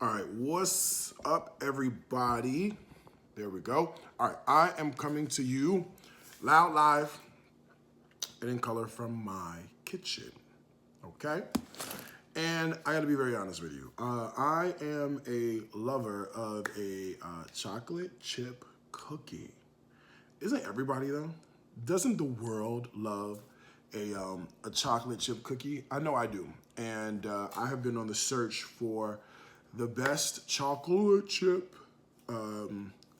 All right, what's up, everybody? There we go. All right, I am coming to you loud, live, and in color from my kitchen, okay? And I gotta be very honest with you. I am a lover of a chocolate chip cookie. Isn't everybody though? Doesn't the world love a chocolate chip cookie? I know I do. And I have been on the search for the best chocolate chip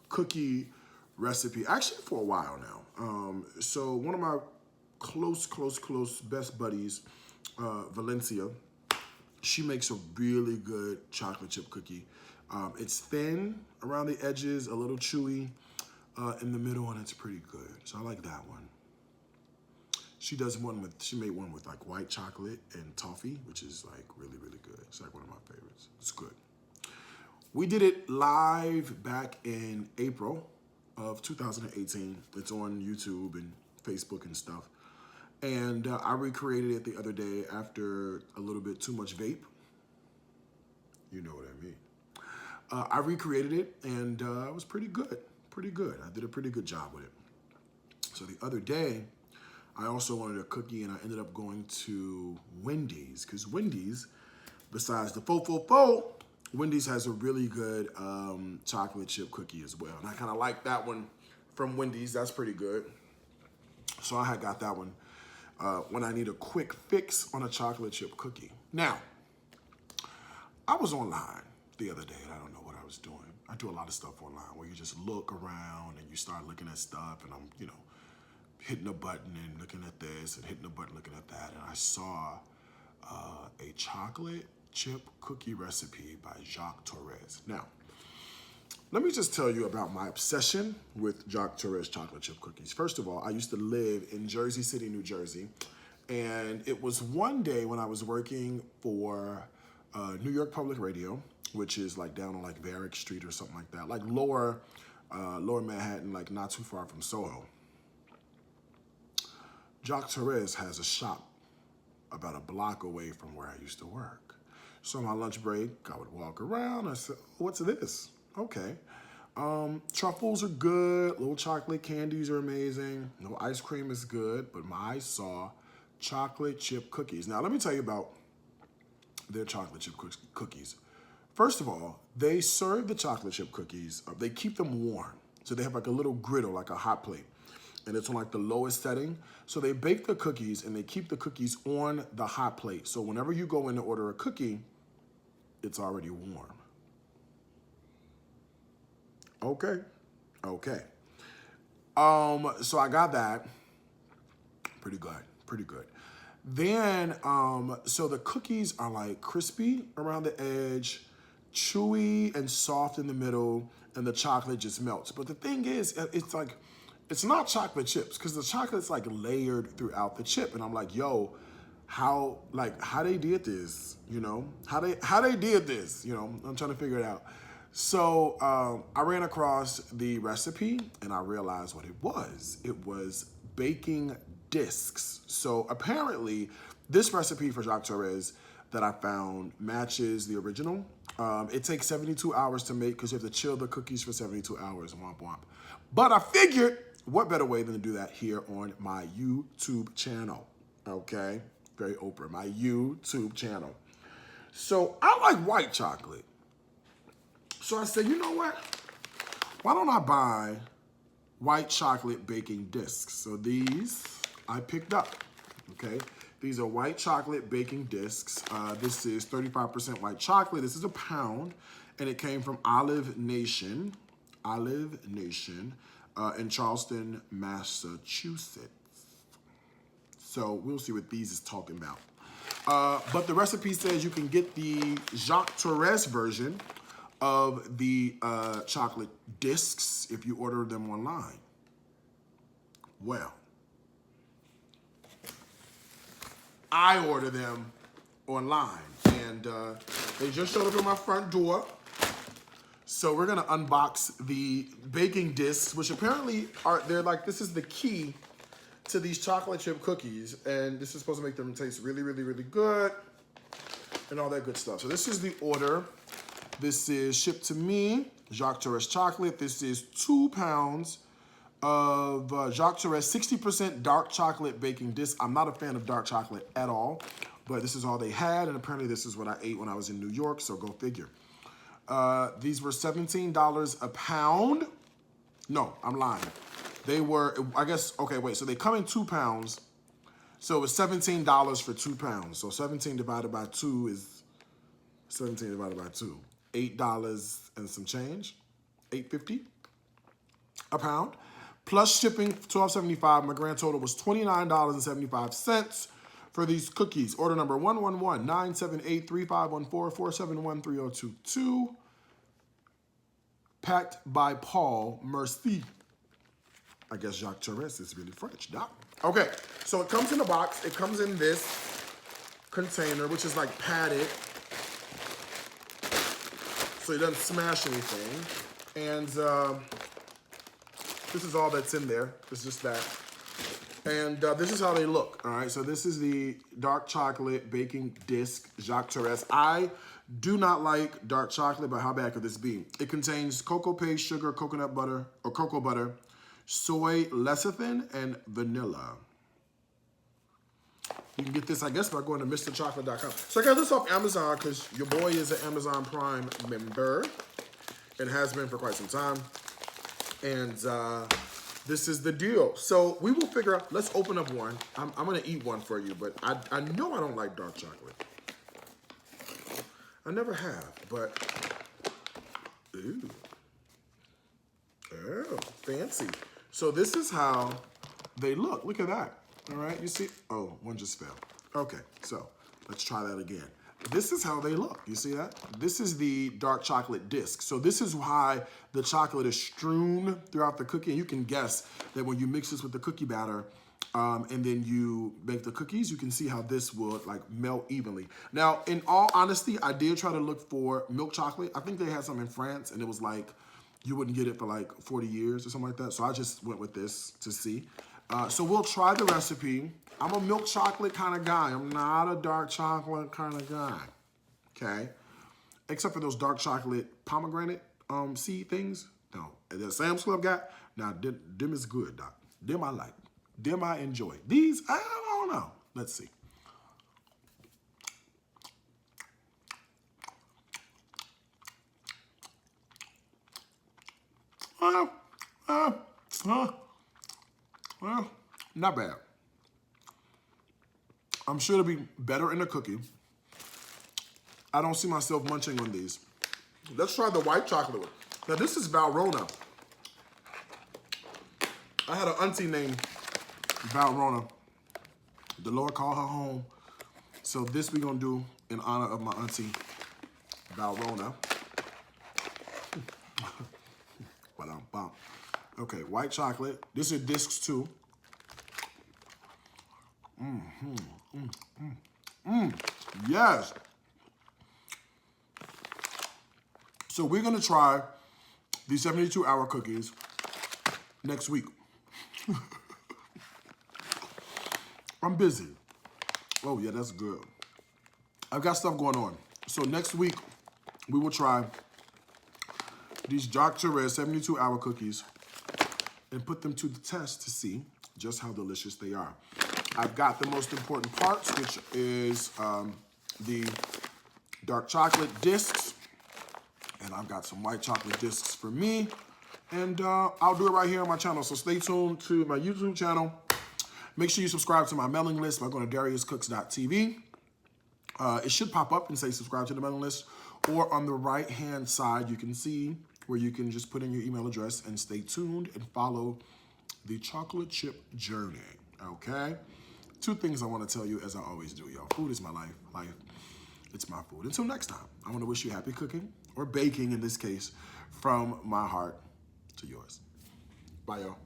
cookie recipe, actually for a while now. So one of my close best buddies, Valencia, she makes a really good chocolate chip cookie. It's thin around the edges, a little chewy in the middle, and it's pretty good. So I like that one. She made one with like white chocolate and toffee, which is like really good. It's like one of my favorites. It's good. We did it live back in April of 2018. It's on YouTube and Facebook and stuff. And I recreated it the other day after a little bit too much vape. You know what I mean. I recreated it and it was pretty good. Pretty good. I did a pretty good job with it. So the other day, I also wanted a cookie and I ended up going to Wendy's because Wendy's, besides the faux, Wendy's has a really good chocolate chip cookie as well. And I kind of like that one from Wendy's. That's pretty good. So I had got that one when I need a quick fix on a chocolate chip cookie. Now, I was online the other day and I don't know what I was doing. I do a lot of stuff online where you just look around and you start looking at stuff and I'm, hitting a button and looking at this and hitting a button looking at that. And I saw a chocolate chip cookie recipe by Jacque Torres. Now, let me just tell you about my obsession with Jacque Torres chocolate chip cookies. First of all, I used to live in Jersey City, New Jersey. And it was one day when I was working for New York Public Radio, which is like down on like Varick Street or something like that, like lower Manhattan, like not too far from Soho. Jacque Torres has a shop about a block away from where I used to work. So on my lunch break, I would walk around. I said, what's this? Okay. Truffles are good. Little chocolate candies are amazing. No ice cream is good, but my eyes saw chocolate chip cookies. Now, let me tell you about their chocolate chip cookies. First of all, they serve the chocolate chip cookies. They keep them warm. So they have like a little griddle, like a hot plate. And it's on like the lowest setting. So they bake the cookies and they keep the cookies on the hot plate. So whenever you go in to order a cookie, it's already warm. Okay. So I got that. Pretty good. Then, so the cookies are like crispy around the edge, chewy and soft in the middle, and the chocolate just melts. But the thing is, it's not chocolate chips because the chocolate's like layered throughout the chip. And I'm like, yo, how they did this, how they did this, I'm trying to figure it out. So I ran across the recipe and I realized what it was. It was baking discs. So apparently this recipe for Jacque Torres that I found matches the original. It takes 72 hours to make because you have to chill the cookies for 72 hours, womp womp. But I figured, what better way than to do that here on my YouTube channel, okay? Very Oprah, my YouTube channel. So I like white chocolate. So I said, you know what? Why don't I buy white chocolate baking discs? So these I picked up, okay? These are white chocolate baking discs. This is 35% white chocolate. This is a pound, and it came from Olive Nation in Charleston, Massachusetts. So we'll see what these is talking about. But the recipe says you can get the Jacque Torres version of the chocolate discs if you order them online. Well, I order them online, and they just showed up at my front door. So we're gonna unbox the baking discs, which apparently this is the key to these chocolate chip cookies, and this is supposed to make them taste really good, and all that good stuff. So this is the order This is shipped to me, Jacque Torres chocolate. This is 2 pounds of Jacque Torres 60% dark chocolate baking disc. I'm not a fan of dark chocolate at all, but this is all they had, and apparently this is what I ate when I was in New York, so go figure. These were $17 a pound. No, I'm lying. They were, I guess, okay, wait, so they come in 2 pounds, so it was $17 for 2 pounds. So 17 divided by 2 is 17 divided by 2. $8 and some change, $8.50 a pound. Plus shipping, $12.75. My grand total was $29.75 for these cookies. Order number 111-978-3514-471-3022. Packed by Paul Merci. I guess Jacque Torres is really French, doc. Okay, so it comes in a box. It comes in this container, which is like padded, so it doesn't smash anything. And this is all that's in there. It's just that. And this is how they look, all right? So this is the dark chocolate baking disc, Jacque Torres. I do not like dark chocolate, but how bad could this be? It contains cocoa paste, sugar, coconut butter, or cocoa butter, soy lecithin, and vanilla. You can get this, I guess, by going to MrChocolate.com. So I got this off Amazon because your boy is an Amazon Prime member and has been for quite some time. And this is the deal. So we will figure out, let's open up one. I'm gonna eat one for you, but I know I don't like dark chocolate. I never have, but, ooh. Oh, fancy. So this is how they look. Look at that. All right, you see? Oh, one just fell. Okay, so let's try that again. This is how they look. You see that? This is the dark chocolate disc. So this is why the chocolate is strewn throughout the cookie. And you can guess that when you mix this with the cookie batter and then you make the cookies, you can see how this would like melt evenly. Now, in all honesty, I did try to look for milk chocolate. I think they had some in France and it was like, you wouldn't get it for like 40 years or something like that. So I just went with this to see. So we'll try the recipe. I'm a milk chocolate kind of guy. I'm not a dark chocolate kind of guy, okay? Except for those dark chocolate pomegranate seed things. No, and the Sam's Club got, now them is good, doc. Them I like. Them I enjoy. These, I don't know. Let's see. Well, not bad. I'm sure it'll be better in a cookie. I don't see myself munching on these. Let's try the white chocolate one. Now this is Valrhona. I had an auntie named Valrhona. The Lord called her home. So this we're gonna do in honor of my auntie Valrhona. Okay, white chocolate. This is discs too. Yes. So we're gonna try these 72-hour cookies next week. I'm busy. Oh yeah, that's good. I've got stuff going on. So next week, we will try these Jacque Torres 72-hour cookies and put them to the test to see just how delicious they are. I've got the most important parts, which is the dark chocolate discs, and I've got some white chocolate discs for me, and I'll do it right here on my channel. So stay tuned to my YouTube channel. Make sure you subscribe to my mailing list by going to DariusCooks.tv. It should pop up and say subscribe to the mailing list, or on the right-hand side, you can see where you can just put in your email address and stay tuned and follow the chocolate chip journey, okay? 2 things I want to tell you, as I always do, y'all. Food is my life. Life, it's my food. Until next time, I want to wish you happy cooking, or baking in this case, from my heart to yours. Bye, y'all.